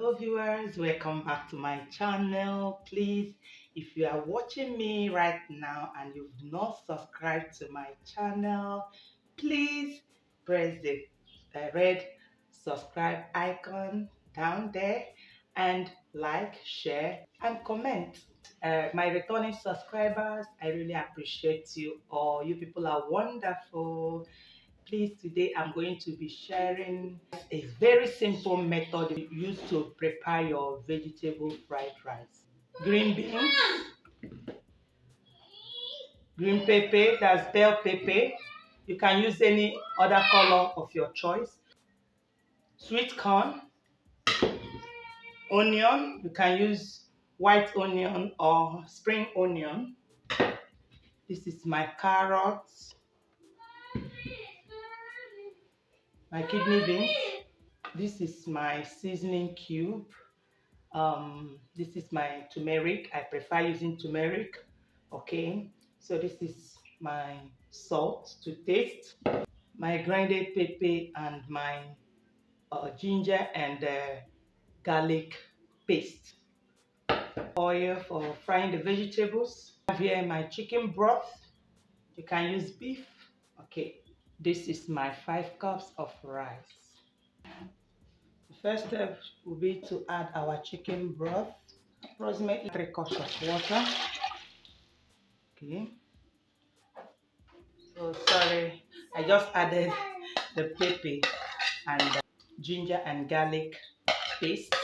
Hello viewers, welcome back to my channel. Please, if you are watching me right now and you've not subscribed to my channel, please press the red subscribe icon down there and like, share and comment. My returning subscribers, I really appreciate you all. You people are wonderful. Please, today I'm going to be sharing a very simple method used to prepare your vegetable fried rice. Green beans, green pepper, that's bell pepper. You can use any other color of your choice. Sweet corn, onion, you can use white onion or spring onion. This is my carrots, my kidney beans. This is my seasoning cube. This is my turmeric. I prefer using turmeric. Okay, so this is my salt to taste, my grinded pepper, and my ginger and garlic paste. Oil for frying the vegetables. I have here my chicken broth. You can use beef. Okay, this is my 5 cups of rice. The first step will be to add our chicken broth, approximately 3 cups of water. Okay, so sorry, I just added the pepper and ginger and garlic paste.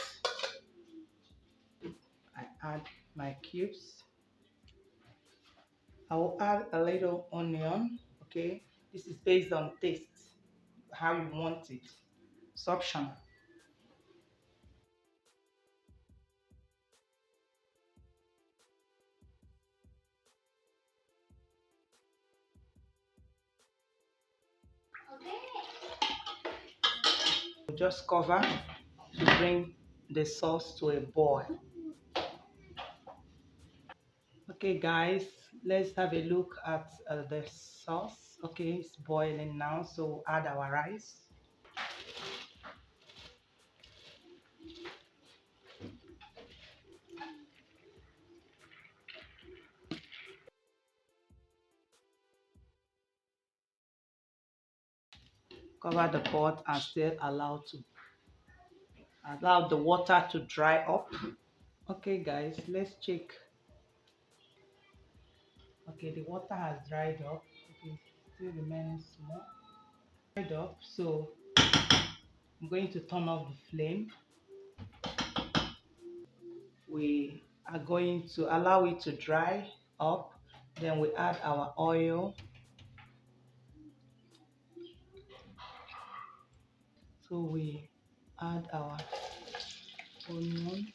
I add my cubes. I will add a little onion. Okay, this is based on taste, how you want it. It's optional. Just cover to bring the sauce to a boil. Okay guys, let's have a look at the sauce. Okay, it's boiling now, so we'll add our rice. Cover the pot and still allow the water to dry up. Okay guys, let's check. Okay, the water has dried up. Okay, still remains small. Dried up, so I'm going to turn off the flame. We are going to allow it to dry up. Then we add our oil. So we add our onion.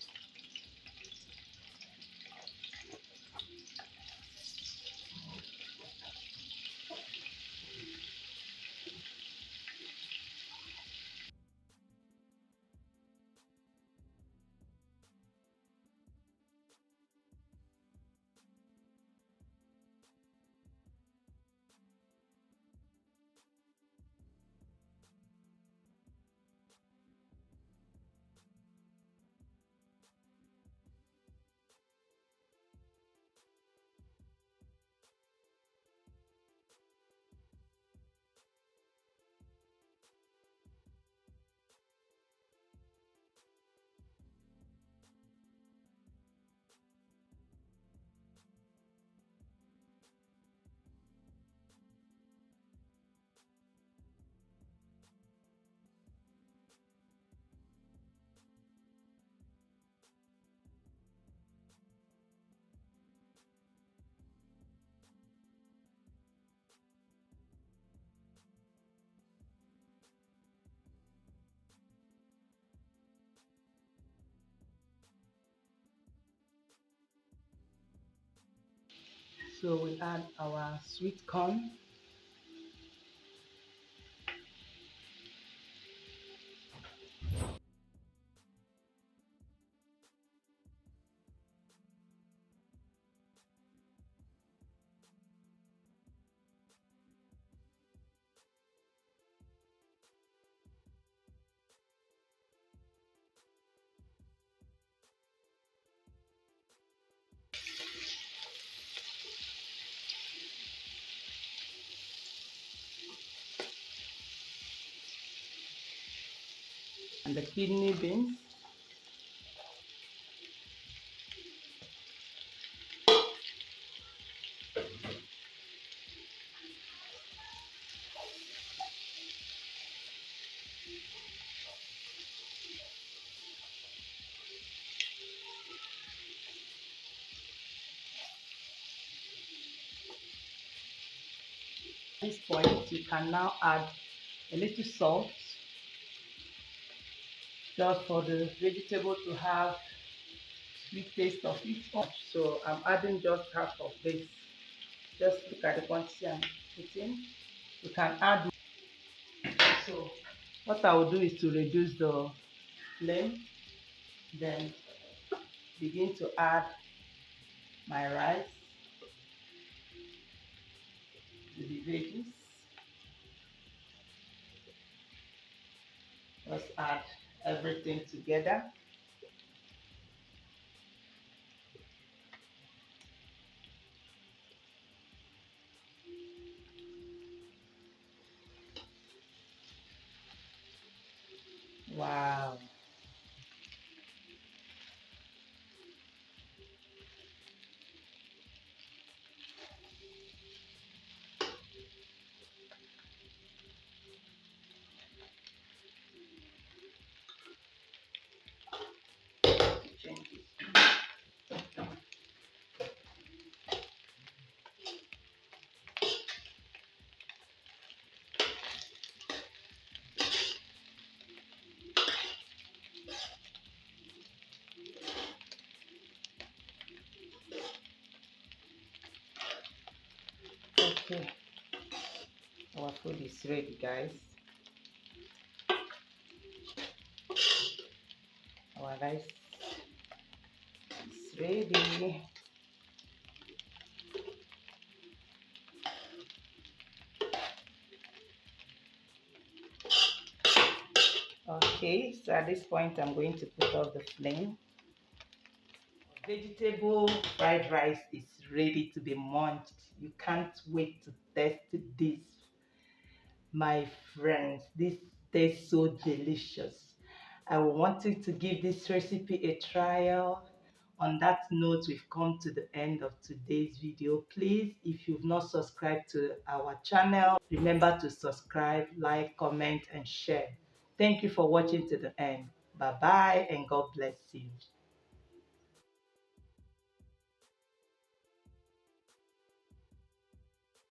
So we add our sweet corn. and the kidney beans. At this point, you can now add a little salt just for the vegetable to have sweet taste of its own. So I'm adding just half of this. Just look at the quantity I'm putting. You can add more. So what I will do is to reduce the flame, then begin to add my rice to the veggies. Just add everything together. Wow. Change it. Okay, our food is ready, guys. Our rice is ready. Okay, so at this point, I'm going to put off the flame. Vegetable fried rice is ready to be munched. You can't wait to test this, my friends. This tastes so delicious. I wanted to give this recipe a trial. On that note, we've come to the end of today's video. Please, if you've not subscribed to our channel, remember to subscribe, like, comment, and share. Thank you for watching to the end. Bye bye, and God bless you.